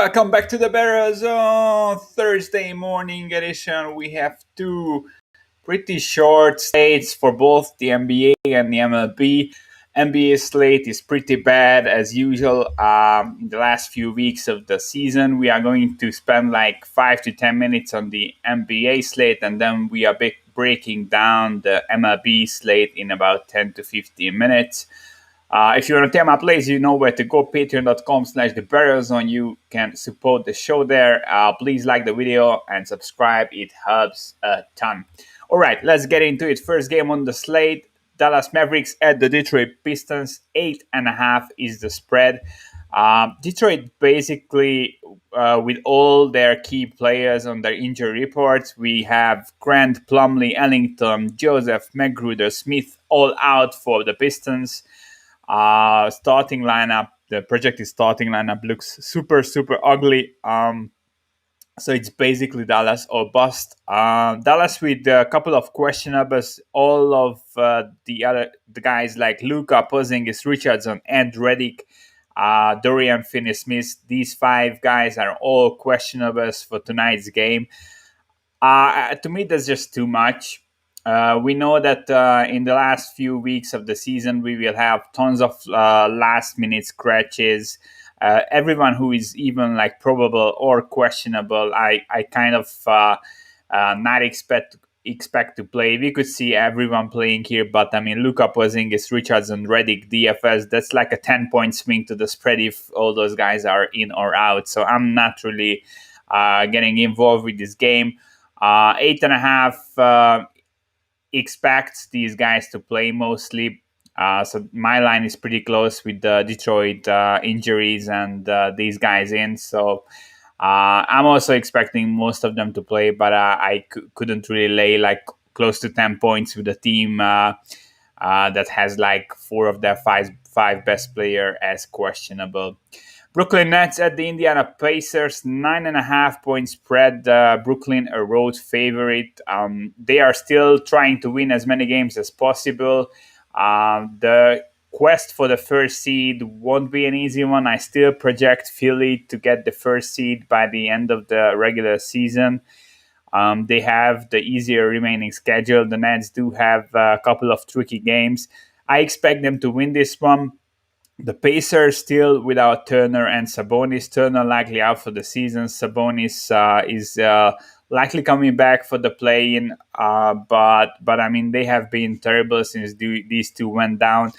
Welcome back to the Bettors Thursday morning edition. We have two pretty short slates for both the NBA and the MLB. NBA slate is pretty bad as usual. In the last few weeks of the season, we are going to spend like 5 to 10 minutes on the NBA slate, and then we are breaking down the MLB slate in about 10 to 15 minutes. If you want to tear my place, you know where to go. Patreon.com/thebarrelzone. You can support the show there. Please like the video and subscribe. It helps a ton. All right, let's get into it. First game on the slate. Dallas Mavericks at the Detroit Pistons. 8.5 is the spread. Detroit basically, with all their key players on their injury reports, we have Grant, Plumlee, Ellington, Joseph, McGruder, Smith all out for the Pistons. Starting lineup, the projected starting lineup looks super ugly. So it's basically Dallas or bust. Dallas with a couple of questionables. All of the guys like Luka, Porzingis, Richardson, and Redick, Dorian Finney-Smith. These five guys are all questionables for tonight's game. To me, that's just too much. We know that in the last few weeks of the season, we will have tons of last-minute scratches. Everyone who is even like probable or questionable, I kind of not expect to play. We could see everyone playing here, but I mean, Luka, Porzingis, Richardson, Redick, DFS, that's like a 10-point swing to the spread if all those guys are in or out. So I'm not really getting involved with this game. 8.5 expects these guys to play mostly. So my line is pretty close with the Detroit injuries and these guys in. So I'm also expecting most of them to play, but I couldn't really lay like close to 10 points with a team that has like four of their five best player as questionable. Brooklyn Nets at the Indiana Pacers, 9.5 point spread. Brooklyn a road favorite. They are still trying to win as many games as possible. The quest for the first seed won't be an easy one. I still project Philly to get the first seed by the end of the regular season. They have the easier remaining schedule. The Nets do have a couple of tricky games. I expect them to win this one. The Pacers still without Turner and Sabonis. Turner likely out for the season. Sabonis is likely coming back for the play-in, but I mean they have been terrible since these two went down.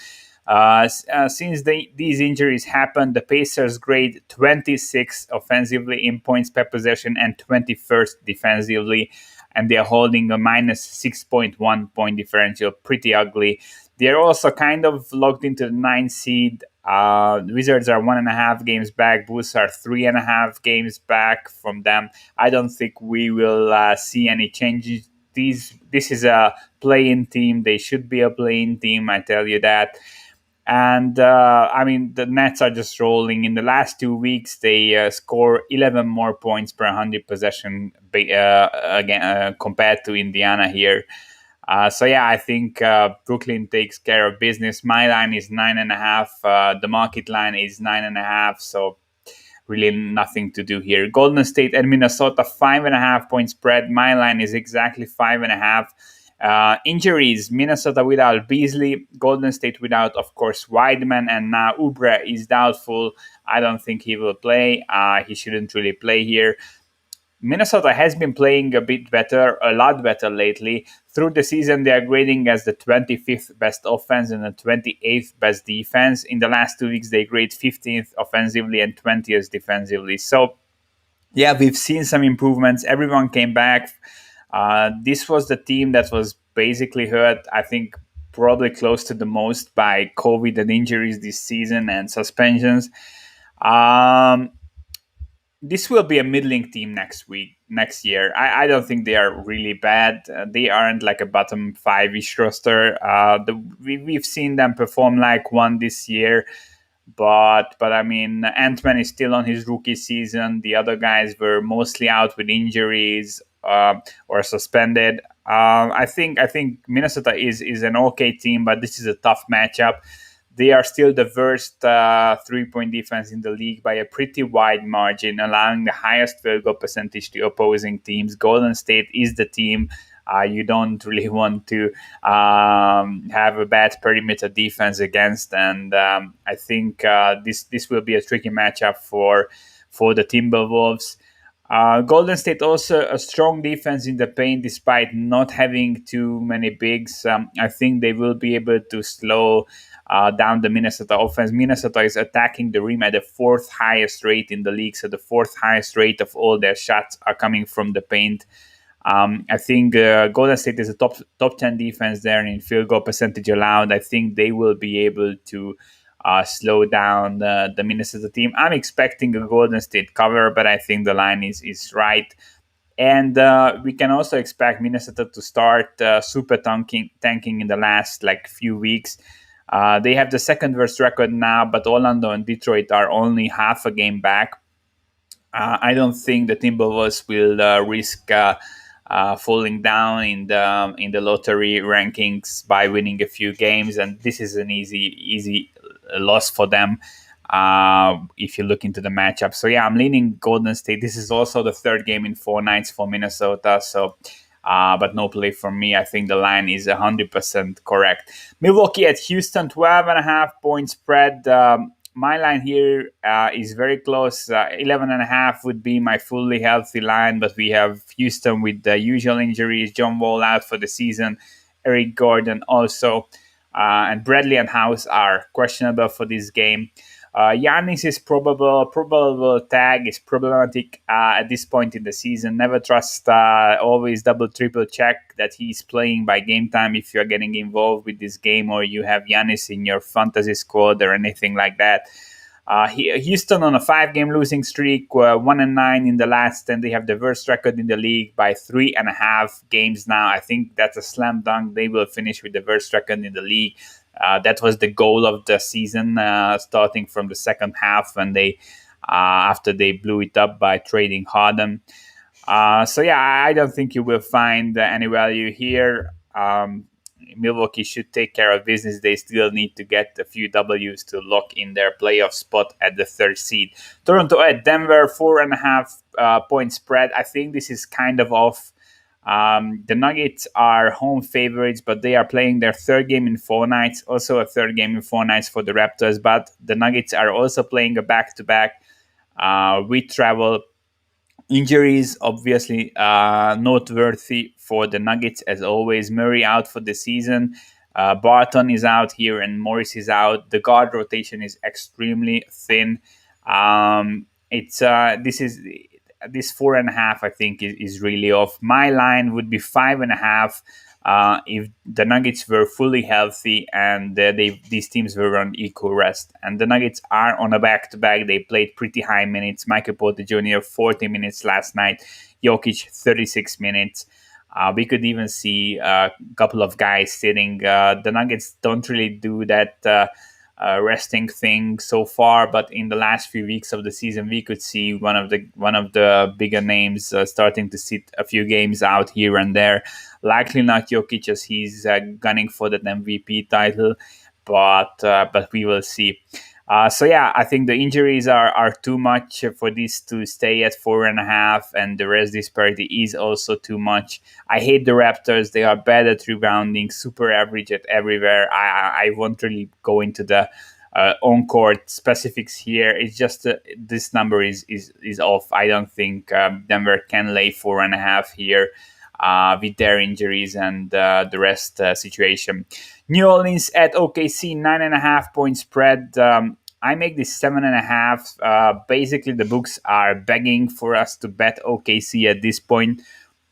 Since these injuries happened, the Pacers grade 26 offensively in points per possession and 21st defensively, and they are holding a minus 6.1 point differential. Pretty ugly. They are also kind of locked into the 9th seed. Wizards are 1.5 games back. Bulls are 3.5 games back from them. I don't think we will see any changes. This is a play-in team. They should be a play-in team, I tell you that. And I mean, the Nets are just rolling. In the last 2 weeks, they score 11 more points per 100 possession again compared to Indiana here. So yeah, I think Brooklyn takes care of business. My line is 9.5. The market line is 9.5. So really nothing to do here. Golden State and Minnesota, 5.5 point spread. My line is exactly 5.5. Injuries: Minnesota without Beasley, Golden State without, of course, Wideman, and now Oubre is doubtful. I don't think he will play. He shouldn't really play here. Minnesota has been playing a lot better lately. Through the season, they are grading as the 25th best offense and the 28th best defense. In the last 2 weeks, they grade 15th offensively and 20th defensively. So, yeah, we've seen some improvements. Everyone came back. This was the team that was basically hurt, I think, probably close to the most by COVID and injuries this season and suspensions. This will be a middling team next year. I don't think they are really bad. They aren't like a bottom 5-ish roster. We've seen them perform like one this year, but I mean, Ant-Man is still on his rookie season. The other guys were mostly out with injuries or suspended. I think Minnesota is an okay team, but this is a tough matchup. they are still the worst 3-point defense in the league by a pretty wide margin, allowing the highest field goal percentage to opposing teams. Golden State is the team you don't really want to have a bad perimeter defense against, and I think this will be a tricky matchup for the Timberwolves. Golden State also a strong defense in the paint despite not having too many bigs. I think they will be able to slow down the Minnesota offense. Minnesota is attacking the rim at the fourth highest rate in the league, so the fourth highest rate of all their shots are coming from the paint. I think Golden State is a top 10 defense there in field goal percentage allowed. I think they will be able to slow down the Minnesota team. I'm expecting a Golden State cover, but I think the line is right. And we can also expect Minnesota to start super tanking in the last few weeks. They have the second worst record now, but Orlando and Detroit are only half a game back. I don't think the Timberwolves will risk falling down in the lottery rankings by winning a few games, and this is an easy loss for them if you look into the matchup. So yeah, I'm leaning Golden State. This is also the third game in 4 nights for Minnesota. So. But no play from me. I think the line is 100% correct. Milwaukee at Houston, 12.5 point spread. My line here is very close. 11.5 would be my fully healthy line, but we have Houston with the usual injuries. John Wall out for the season. Eric Gordon also. And Bradley and House are questionable for this game. Giannis is probable tag is problematic at this point in the season. Never trust, always double, triple check that he's playing by game time if you're getting involved with this game or you have Giannis in your fantasy squad or anything like that. Houston on a 5-game losing streak, 1-9 in the last 10. They have the worst record in the league by 3.5 games now. I think that's a slam dunk. They will finish with the worst record in the league. That was the goal of the season, starting from the second half when they, after they blew it up by trading Harden. So yeah, I don't think you will find any value here. Milwaukee should take care of business. They still need to get a few W's to lock in their playoff spot at the third seed. Toronto at Denver, 4.5 point spread. I think this is kind of off. The Nuggets are home favorites, but they are playing their third game in 4 nights. Also a third game in 4 nights for the Raptors, but the Nuggets are also playing a back-to-back with travel. Injuries, obviously, noteworthy for the Nuggets as always. Murray out for the season. Barton is out here and Morris is out. The guard rotation is extremely thin. This 4.5, I think, is really off. My line would be 5.5 if the Nuggets were fully healthy and these teams were on equal rest. And the Nuggets are on a back-to-back. They played pretty high minutes. Michael Porter Jr., 40 minutes last night. Jokic, 36 minutes. We could even see a couple of guys sitting. The Nuggets don't really do that resting thing so far, but in the last few weeks of the season, we could see one of the bigger names starting to sit a few games out here and there. Likely not Jokic, as he's gunning for that MVP title, but we will see. So yeah, I think the injuries are too much for this to stay at 4.5, and the rest disparity is also too much. I hate the Raptors. They are bad at rebounding, super average at everywhere. I won't really go into the on-court specifics here. It's just this number is off. I don't think Denver can lay 4.5 here with their injuries and the rest situation. New Orleans at OKC, 9.5 point spread. I make this 7.5. Basically, the books are begging for us to bet OKC at this point.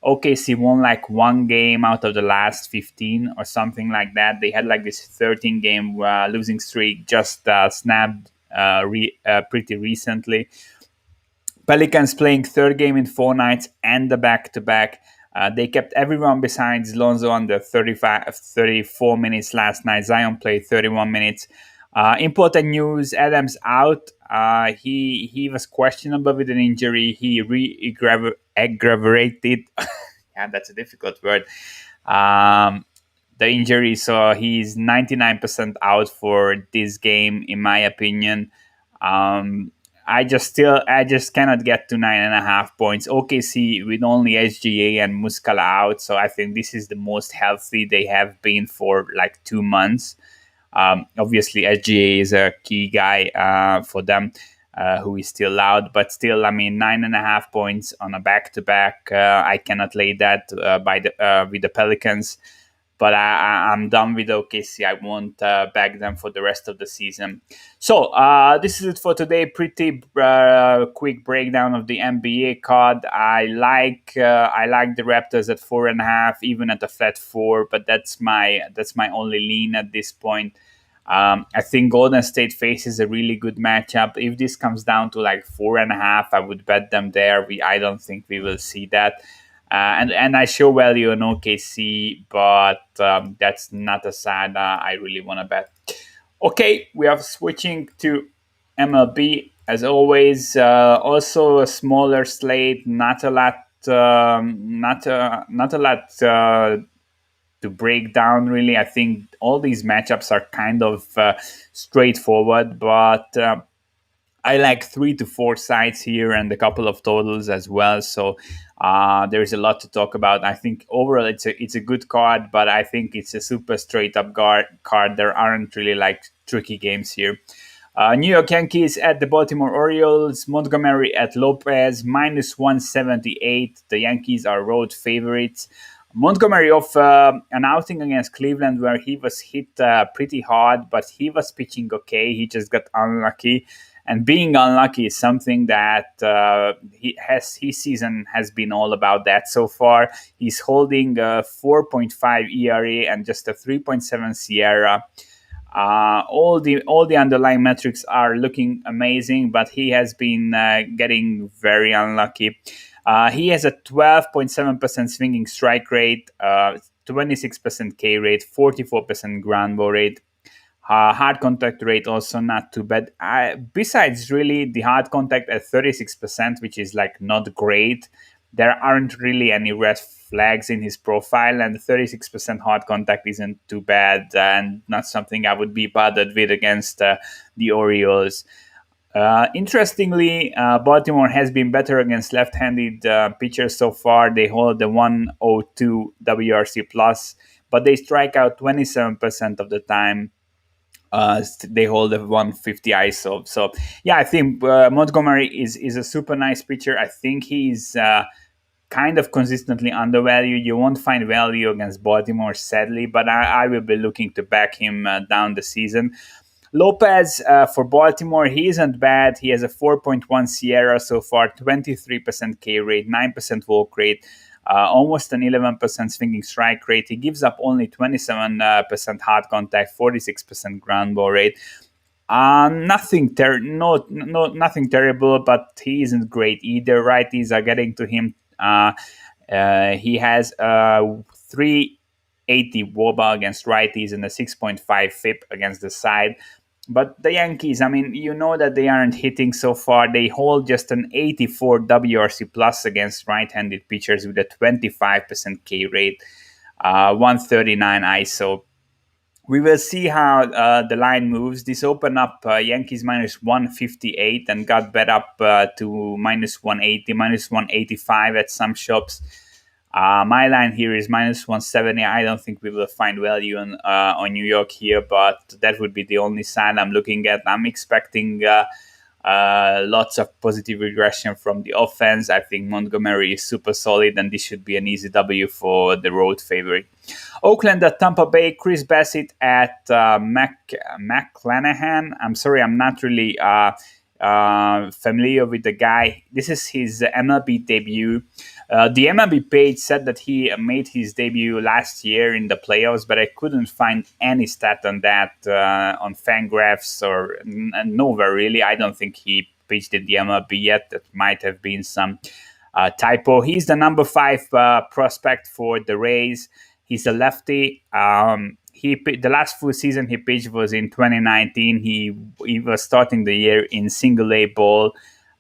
OKC won one game out of the last 15 or something like that. They had this 13-game losing streak just snapped pretty recently. Pelicans playing third game in 4 nights and the back-to-back. They kept everyone besides Lonzo under 34 minutes last night. Zion played 31 minutes. Important news, Adams out. He was questionable with an injury. He re-aggravated. Yeah, that's a difficult word. the injury, so he's 99% out for this game, in my opinion. Um, I just cannot get to 9.5 points. OKC with only SGA and Muscala out, so I think this is the most healthy they have been for like 2 months. Obviously, SGA is a key guy for them, who is still out, but still, I mean, 9.5 points on a back-to-back. I cannot lay that with the Pelicans, but I'm done with OKC. I won't back them for the rest of the season. So this is it for today. Pretty quick breakdown of the NBA card. I like the Raptors at 4.5, even at a flat 4, but that's my only lean at this point. I think Golden State faces a really good matchup. If this comes down to like 4.5, I would bet them there. I don't think we will see that. And I show value on OKC, but that's not a side I really want to bet. Okay, we are switching to MLB as always. Also a smaller slate, not a lot, not a lot to break down. Really, I think all these matchups are kind of straightforward, but I like 3 to 4 sides here and a couple of totals as well. So there's a lot to talk about. I think overall it's a good card, but I think it's a super straight up card. There aren't really like tricky games here. New York Yankees at the Baltimore Orioles. Montgomery at Lopez, minus 178. The Yankees are road favorites. Montgomery off an outing against Cleveland where he was hit pretty hard, but he was pitching okay. He just got unlucky. And being unlucky is something that his season has been all about that so far. He's holding a 4.5 ERA and just a 3.7 SIERA. All the underlying metrics are looking amazing, but he has been getting very unlucky. He has a 12.7% swinging strike rate, 26% K rate, 44% ground ball rate. Hard contact rate also not too bad. Besides really the hard contact at 36%, which is like not great, there aren't really any red flags in his profile, and 36% hard contact isn't too bad and not something I would be bothered with against the Orioles. Interestingly, Baltimore has been better against left-handed pitchers so far. They hold the 102 WRC plus, but they strike out 27% of the time. They hold a 150 ISO. So yeah, I think Montgomery is a super nice pitcher. I think he's kind of consistently undervalued. You won't find value against Baltimore, sadly, but I will be looking to back him down the season. Lopez for Baltimore, he isn't bad. He has a 4.1 SIERA so far, 23% K rate, 9% walk rate, almost an 11% swinging strike rate. He gives up only 27% hard contact, 46% ground ball rate. Nothing terrible, but he isn't great either. Righties are getting to him. He has 380 WOBA against righties and a 6.5 FIP against the side. But the Yankees, I mean, you know that they aren't hitting so far. They hold just an 84 WRC plus against right-handed pitchers with a 25% K rate, 139 ISO. We will see how the line moves. This opened up Yankees minus 158 and got bet up to minus 180, minus 185 at some shops. My line here is minus 170. I don't think we will find value on New York here, but that would be the only side I'm looking at. I'm expecting lots of positive regression from the offense. I think Montgomery is super solid, and this should be an easy W for the road favorite. Oakland at Tampa Bay. Chris Bassett at McClanahan. I'm sorry, I'm not really familiar with the guy. This is his MLB debut. The MLB page said that he made his debut last year in the playoffs, but I couldn't find any stat on that on Fangraphs or nowhere really. I don't think he pitched in the MLB yet. That might have been some typo. He's the number 5 prospect for the Rays. He's a lefty. The last full season he pitched was in 2019. He was starting the year in single A ball.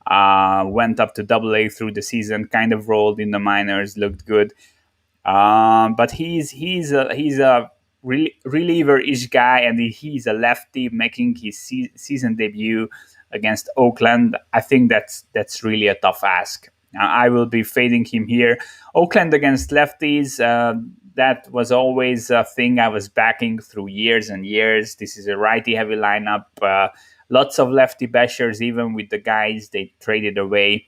Went up to double A through the season, kind of rolled in the minors, looked good. But he's a reliever-ish guy, and he's a lefty making his season debut against Oakland. I think that's really a tough ask. I will be fading him here. Oakland against lefties. That was always a thing I was backing through years and years. This is a righty-heavy lineup. Lots of lefty bashers, even with the guys they traded away.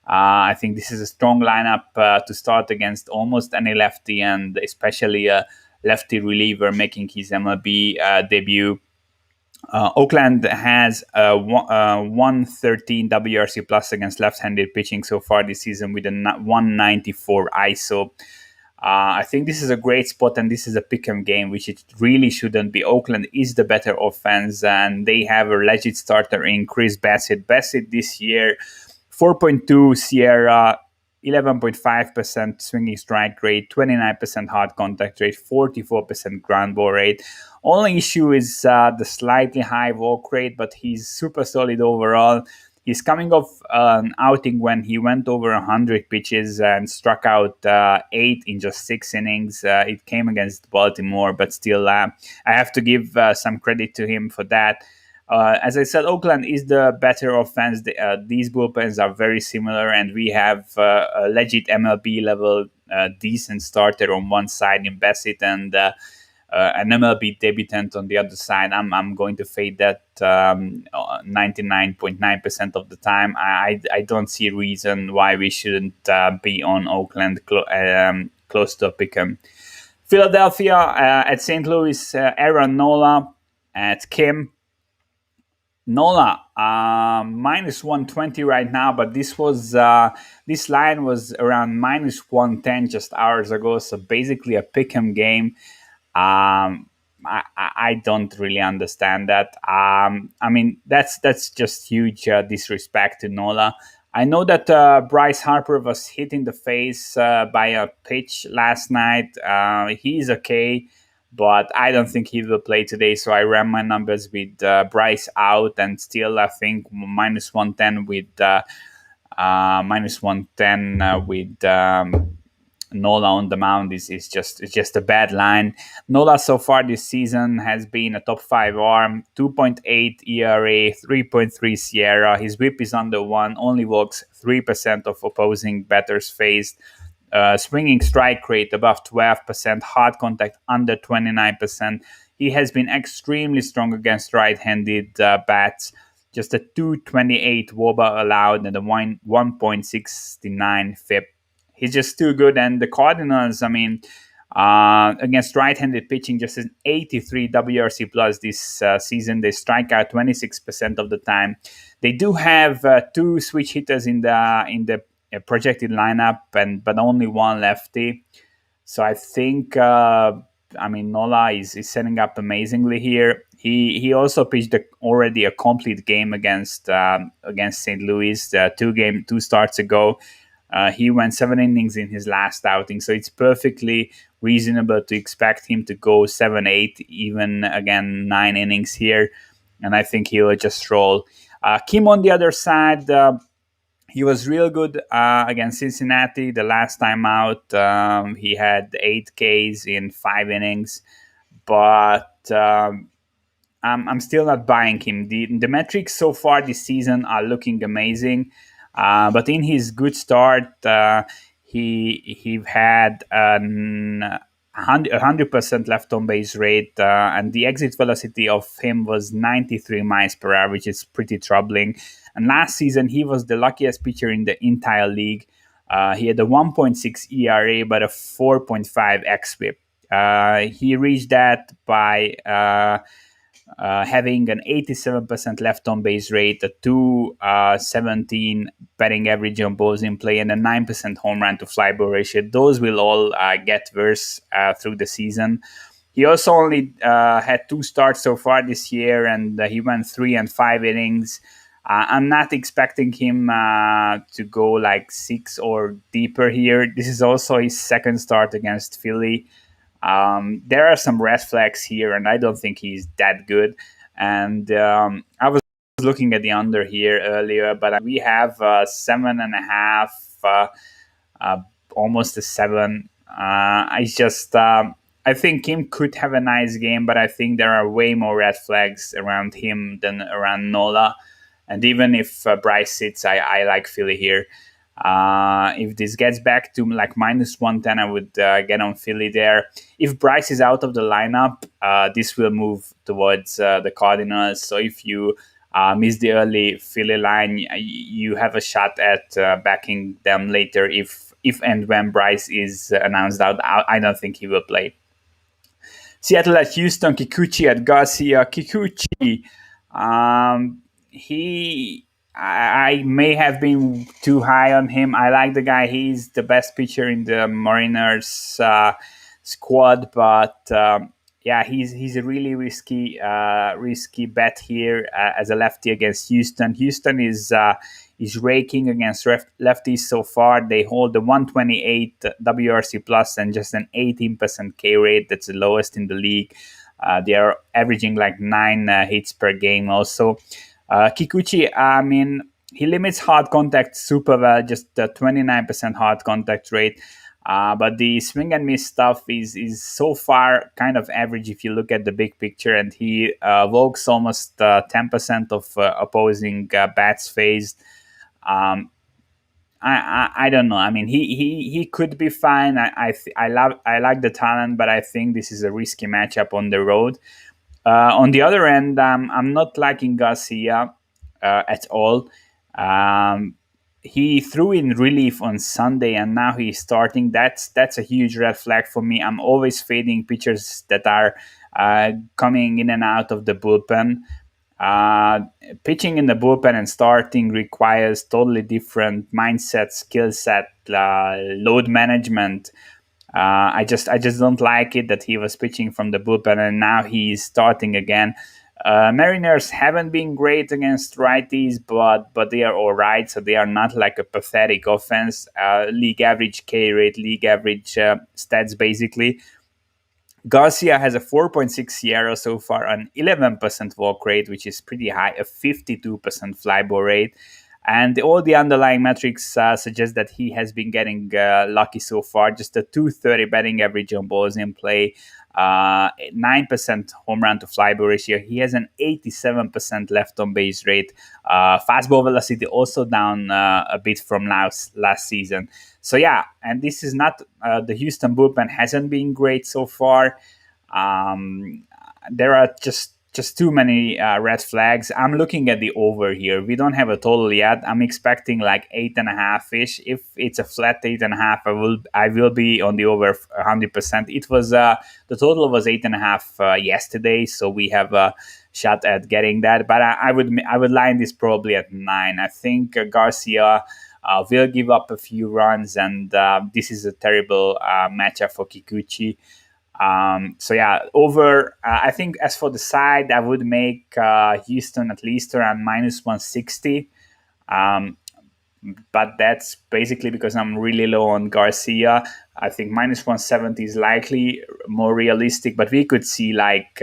I think this is a strong lineup to start against almost any lefty, and especially a lefty reliever making his MLB debut. Oakland has 113 WRC plus against left-handed pitching so far this season with a 194 ISO. I think this is a great spot, and this is a pick'em game, which it really shouldn't be. Oakland is the better offense, and they have a legit starter in Chris Bassett. Bassett this year, 4.2 Sierra, 11.5% swinging strike rate, 29% hard contact rate, 44% ground ball rate. Only issue is the slightly high walk rate, but he's super solid overall. He's coming off an outing when he went over 100 pitches and struck out 8 in just 6 innings. It came against Baltimore, but still, I have to give some credit to him for that. As I said, Oakland is the better offense. These bullpens are very similar, and we have a legit MLB level decent starter on one side in Bassett, and an MLB debutant on the other side. I'm going to fade that 99.9% of the time. I don't see a reason why we shouldn't be on Oakland close to a pick'em. Philadelphia at St. Louis, Aaron Nola at Kim. Nola minus 120 right now, but this line was around minus 110 just hours ago, so basically a pick'em game. I don't really understand that. I mean, that's just huge disrespect to Nola. I know that Bryce Harper was hit in the face by a pitch last night. He's okay, but I don't think he will play today. So I ran my numbers with Bryce out, and still I think minus 110 with minus 110 with. Nola on the mound is just a bad line. Nola so far this season has been a top 5 arm, 2.8 ERA, 3.3 Sierra. His whip is under 1, only walks 3% of opposing batters faced. Swinging strike rate above 12%, hard contact under 29%. He has been extremely strong against right-handed bats. Just a 228 WOBA allowed and a 1.69 FIP. He's just too good. And the Cardinals, I mean, against right-handed pitching, just an 83 WRC plus this season. They strike out 26% of the time. They do have 2 switch hitters in the projected lineup, but only 1 lefty. So I think, Nola is setting up amazingly here. He also pitched already a complete game against St. Louis 2 starts ago. He went 7 innings in his last outing, so it's perfectly reasonable to expect him to go 7-8, even again 9 innings here, and I think he'll just roll. Kim on the other side, he was real good against Cincinnati the last time out. He had 8 Ks in 5 innings, but I'm still not buying him. The metrics so far this season are looking amazing. But in his good start, he had 100% left on base rate, and the exit velocity of him was 93 miles per hour, which is pretty troubling. And last season, he was the luckiest pitcher in the entire league. He had a 1.6 ERA, but a 4.5 xWHIP. He reached that by having an 87% left on base rate, a 217 batting average on balls in play, and a 9% home run to fly ball ratio. Those will all get worse through the season. He also only had 2 starts so far this year, and he went 3 and 5 innings. I'm not expecting him to go like 6 or deeper here. This is also his second start against Philly. There are some red flags here, and I don't think he's that good. And I was looking at the under here earlier, but we have 7.5, almost a 7. I I think Kim could have a nice game, but I think there are way more red flags around him than around Nola. And even if Bryce sits, I like Philly here. If this gets back to like minus 110, I would get on Philly there. If Bryce is out of the lineup, this will move towards the Cardinals. So if you miss the early Philly line, you have a shot at backing them later if and when Bryce is announced out. I don't think he will play. Seattle at Houston, Kikuchi at Garcia. Kikuchi, he, I may have been too high on him. I like the guy. He's the best pitcher in the Mariners squad, but yeah, he's a really risky bet here as a lefty against Houston. Houston is raking against lefties so far. They hold the 128 WRC plus and just an 18% K rate. That's the lowest in the league. They are averaging like 9 hits per game. Also, Kikuchi, I mean, he limits hard contact super well, just the 29% hard contact rate. But the swing and miss stuff is so far kind of average if you look at the big picture, and he walks almost 10% of opposing bats faced. I don't know. I mean, he could be fine. I like the talent, but I think this is a risky matchup on the road. On the other end, I'm not liking Garcia at all. Um, he threw in relief on Sunday, and now he's starting. That's a huge red flag for me. I'm always fading pitchers that are coming in and out of the bullpen. Uh, Pitching in the bullpen and starting requires totally different mindset, skill set, load management. I just don't like it that he was pitching from the bullpen and now he's starting again. Mariners haven't been great against righties, but they are all right. So they are not like a pathetic offense. League average K rate, league average stats basically. Garcia has a 4.6 ERA so far, an 11% walk rate, which is pretty high, a 52% fly ball rate. And all the underlying metrics suggest that he has been getting lucky so far. Just a 230 batting average on balls in play, 9% home run to fly ball ratio. He has an 87% left on base rate. Fastball velocity also down a bit from last season. So yeah, and this is not the Houston bullpen hasn't been great so far. There are just too many red flags. I'm looking at the over here. We don't have a total yet. I'm expecting like 8.5 ish. If it's a flat 8.5, I will be on the over 100%. It was the total was 8.5 yesterday, so we have a shot at getting that. But I would line this probably at 9. I think Garcia will give up a few runs, and this is a terrible matchup for Kikuchi. So yeah, over. I think as for the side, I would make Houston at least around minus 160. But that's basically because I'm really low on Garcia. I think minus 170 is likely more realistic, but we could see like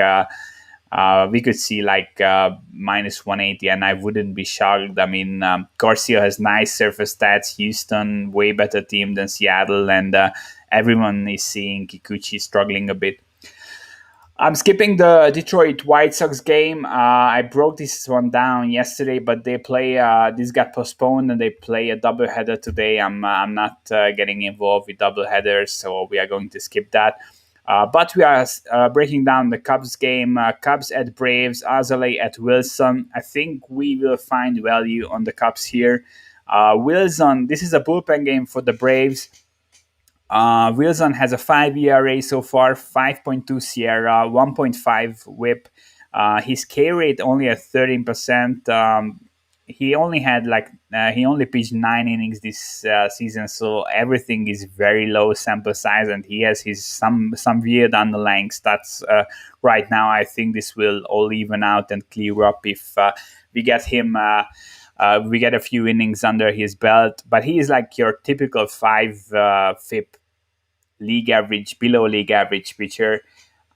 minus 180, and I wouldn't be shocked. I mean, Garcia has nice surface stats. Houston, way better team than Seattle, and everyone is seeing Kikuchi struggling a bit. I'm skipping the Detroit White Sox game. I broke this one down yesterday, but they play. This got postponed, and they play a doubleheader today. I'm not getting involved with doubleheaders, so we are going to skip that. But we are breaking down the Cubs game. Cubs at Braves, Azalea at Wilson. I think we will find value on the Cubs here. Wilson, this is a bullpen game for the Braves. Wilson has a 5 ERA so far, 5.2 Sierra, 1.5 whip. His K rate only at 13%. He only had he only pitched 9 innings this season, so everything is very low sample size, and he has his some weird underlying stats right now. I think this will all even out and clear up if we get him. We get a few innings under his belt, but he is like your typical 5 FIP league average, below league average pitcher.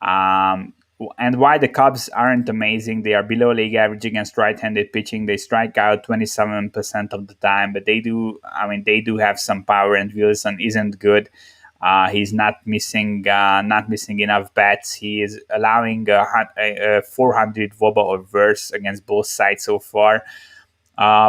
And why the Cubs aren't amazing, they are below league average against right-handed pitching. They strike out 27% of the time, but they do have some power, and Wilson isn't good. He's not missing enough bats. He is allowing a 400 wOBA or worse against both sides so far.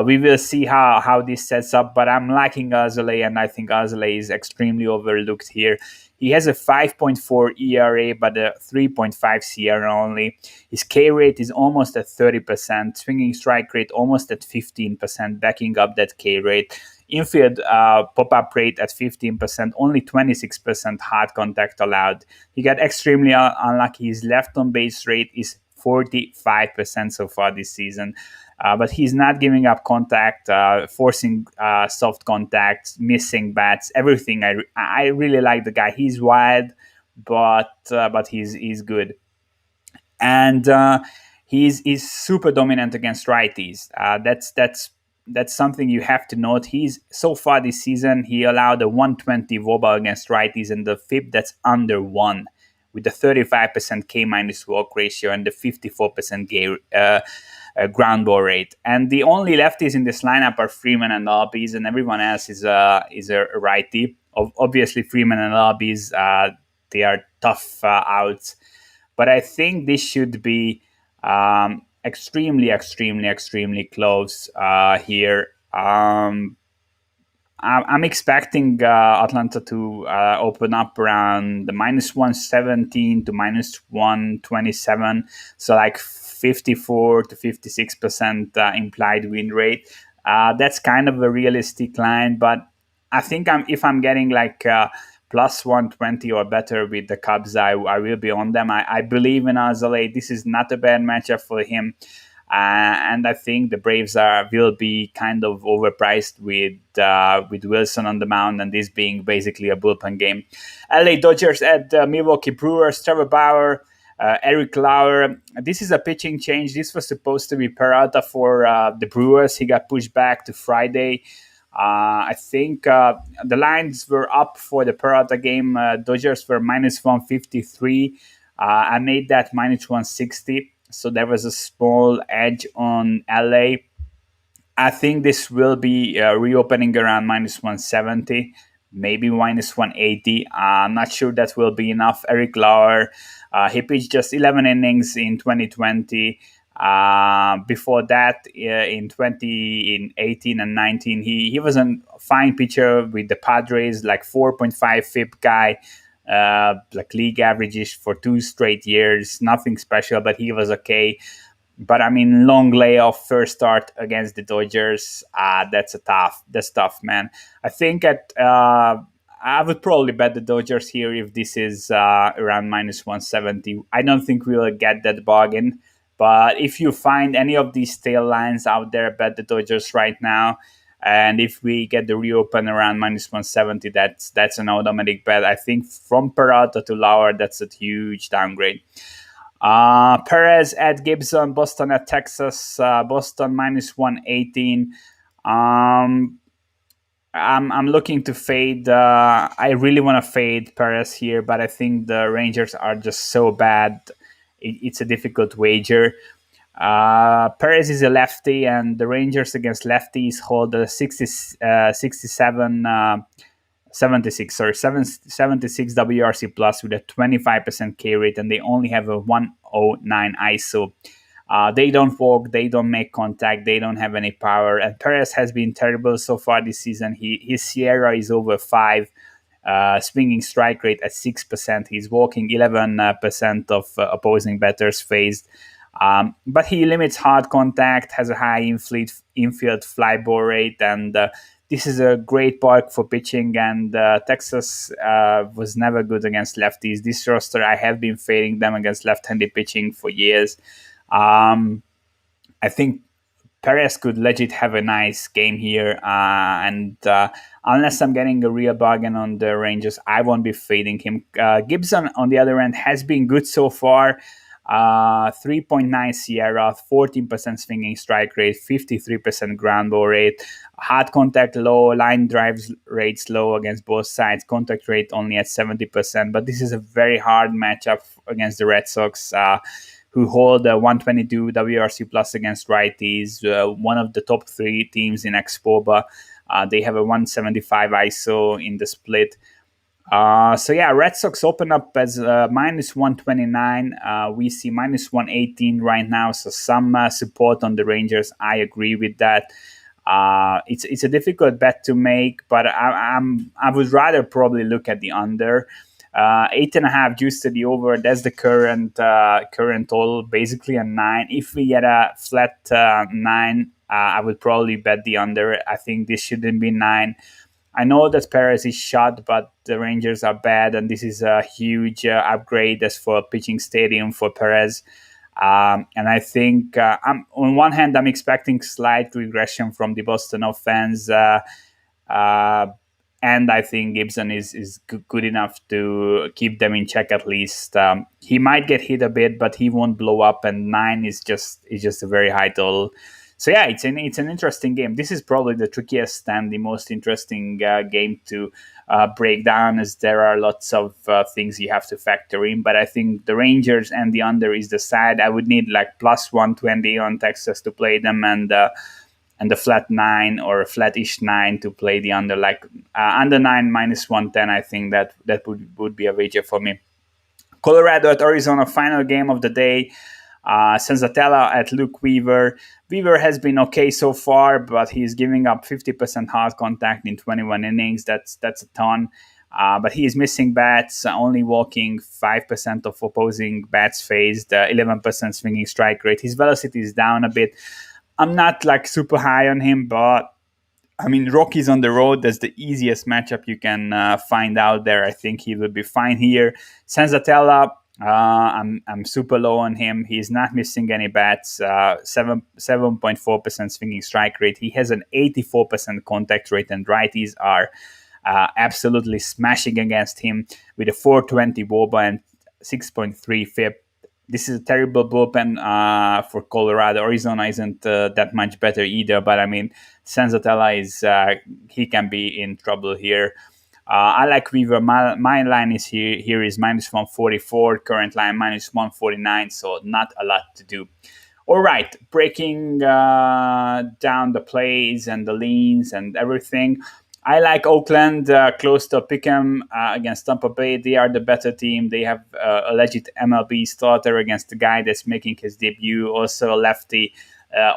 We will see how this sets up, but I'm liking Azale, and I think Azale is extremely overlooked here. He has a 5.4 ERA, but a 3.5 SIERA only. His K rate is almost at 30%, swinging strike rate almost at 15%, backing up that K rate. Infield pop-up rate at 15%, only 26% hard contact allowed. He got extremely unlucky. His left on base rate is 45% so far this season. But he's not giving up contact, forcing soft contact, missing bats, everything. I really like the guy. He's wild, but he's good, and he's super dominant against righties. That's something you have to note. He's so far this season he allowed a 120 wOBA against righties and the FIP that's under 1, with the 35% K minus walk ratio and the 54% ground ball rate. And the only lefties in this lineup are Freeman and Albies, and everyone else is a righty. Obviously, Freeman and Albies, they are tough outs, but I think this should be extremely close here. I'm expecting Atlanta to open up around the minus 117 to minus 127, so like 54 to 56% implied win rate. That's kind of a realistic line, but I think if I'm getting like plus 120 or better with the Cubs, I will be on them. I believe in Azale. This is not a bad matchup for him. And I think the Braves will be kind of overpriced with Wilson on the mound, and this being basically a bullpen game. LA Dodgers at Milwaukee Brewers. Trevor Bauer, Eric Lauer. This is a pitching change. This was supposed to be Peralta for the Brewers. He got pushed back to Friday. I think the lines were up for the Peralta game. Dodgers were minus 153. I made that minus 160. So there was a small edge on LA. I think this will be reopening around minus 170, maybe minus 180. I'm not sure that will be enough. Eric Lauer, he pitched just 11 innings in 2020. Before that, in 2018 and 19, he was a fine pitcher with the Padres, like 4.5 FIP guy. Like league averages for 2 straight years, nothing special, but he was okay. But I mean, long layoff, first start against the Dodgers, that's tough, man. I think I would probably bet the Dodgers here if this is around minus 170. I don't think we'll get that bargain, but if you find any of these tail lines out there, bet the Dodgers right now. And if we get the reopen around minus 170, that's an automatic bet. I think from Peralta to Lauer, that's a huge downgrade. Perez at Gibson, Boston at Texas, Boston minus 118. I'm looking to fade. I really want to fade Perez here, but I think the Rangers are just so bad. It's a difficult wager. Perez is a lefty, and the Rangers against lefties hold a 76 WRC plus with a 25% K rate, and they only have a 109 ISO. They don't walk, they don't make contact, they don't have any power, and Perez has been terrible so far this season. His SIERA is over 5. Swinging strike rate at 6%. He's walking 11% of opposing batters faced. But he limits hard contact, has a high infield fly ball rate, and this is a great park for pitching. And Texas was never good against lefties. This roster, I have been fading them against left-handed pitching for years. I think Perez could legit have a nice game here, and unless I'm getting a real bargain on the Rangers, I won't be fading him. Gibson, on the other end, has been good so far. 3.9 SIERA, 14% swinging strike rate, 53% ground ball rate, hard contact low, line drives rates low against both sides, contact rate only at 70%. But this is a very hard matchup against the Red Sox, who hold a 122 WRC plus against righties, one of the top 3 teams in Xpoba. They have a 175 ISO in the split. So yeah, Red Sox open up as minus 129. We see minus 118 right now. So some support on the Rangers. I agree with that. It's a difficult bet to make, but I would rather probably look at the under. 8.5 juice to the over. That's the current total, basically a 9. If we get a flat 9, I would probably bet the under. I think this shouldn't be 9. I know that Perez is shot, but the Rangers are bad, and this is a huge upgrade as for a pitching stadium for Perez. And I think, on one hand, I'm expecting slight regression from the Boston offense. Uh, and I think Gibson is good enough to keep them in check at least. He might get hit a bit, but he won't blow up. And 9 is just a very high total. So yeah, it's an interesting game. This is probably the trickiest and the most interesting game to break down, as there are lots of things you have to factor in. But I think the Rangers and the under is the side. I would need like plus 120 on Texas to play them, and the flat 9 or a flat-ish 9 to play the under, like under 9 minus 110. I think that would be a wager for me. Colorado at Arizona, final game of the day. Senzatella at Luke Weaver. Weaver has been okay so far, but he's giving up 50% hard contact in 21 innings. That's a ton. But he is missing bats, only walking 5% of opposing bats faced, 11% swinging strike rate. His velocity is down a bit. I'm not like super high on him, but I mean, Rockies on the road, that's the easiest matchup you can find out there. I think he will be fine here. Senzatella, I'm super low on him. He's not missing any bats. 7.4% swinging strike rate. He has an 84% contact rate, and righties are absolutely smashing against him with a 420 WOBA and 6.3 FIP. This is a terrible bullpen for Colorado. Arizona isn't that much better either, but I mean, Senzatella he can be in trouble here. I like Weaver. My line is here is minus 144. Current line minus 149, so not a lot to do. All right, breaking down the plays and the leans and everything. I like Oakland close to Pick'em against Tampa Bay. They are the better team. They have a legit MLB starter against the guy that's making his debut. Also a lefty.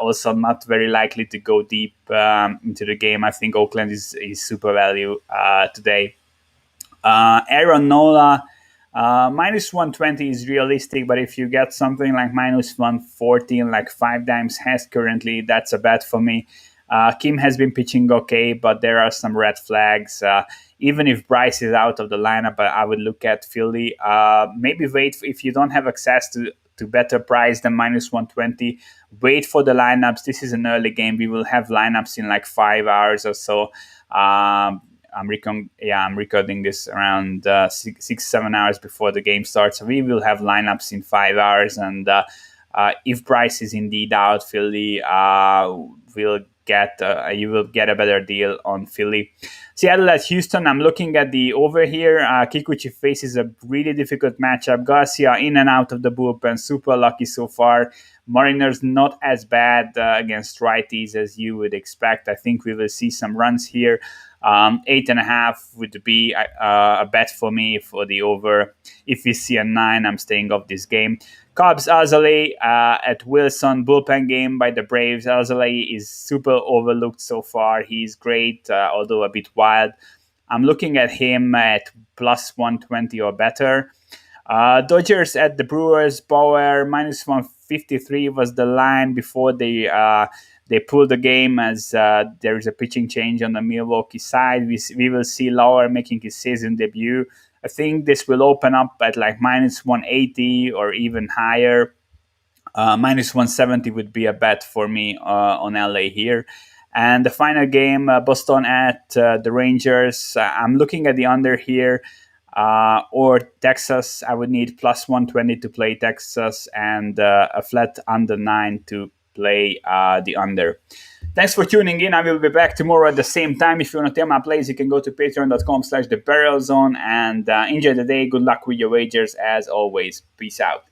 Also not very likely to go deep into the game. I think Oakland is super value today. Aaron Nola, minus 120 is realistic, but if you get something like minus 114, like 5 dimes has currently, that's a bet for me. Kim has been pitching okay, but there are some red flags. Even if Bryce is out of the lineup, I would look at Philly. Maybe wait if you don't have access to better price than minus 120. Wait for the lineups. This is an early game. We will have lineups in like 5 hours or so. I'm recording this around 6-7 hours before the game starts. So we will have lineups in 5 hours, and if Bryce is indeed out, Philly will you will get a better deal on Philly. Seattle at Houston. I'm looking at the over here. Kikuchi faces a really difficult matchup. Garcia in and out of the bullpen, super lucky so far. Mariners not as bad against righties as you would expect. I think we will see some runs here. 8.5 would be a bet for me for the over. If we see a 9, I'm staying off this game. Cubs Alzolay at Wilson, bullpen game by the Braves. Alzolay is super overlooked so far. He's great, although a bit wild. I'm looking at him at plus 120 or better. Dodgers at the Brewers. Bauer minus 153 was the line before they pulled the game, as there is a pitching change on the Milwaukee side. We will see Lauer making his season debut. I think this will open up at like minus 180 or even higher. Minus 170 would be a bet for me on LA here. And the final game, Boston at the Rangers. I'm looking at the under here. Or Texas. I would need plus 120 to play Texas, and a flat under 9 to play the under. Thanks for tuning in. I will be back tomorrow at the same time. If you want to tell my plays, you can go to patreon.com/thebarrelzone and enjoy the day. Good luck with your wagers as always. Peace out.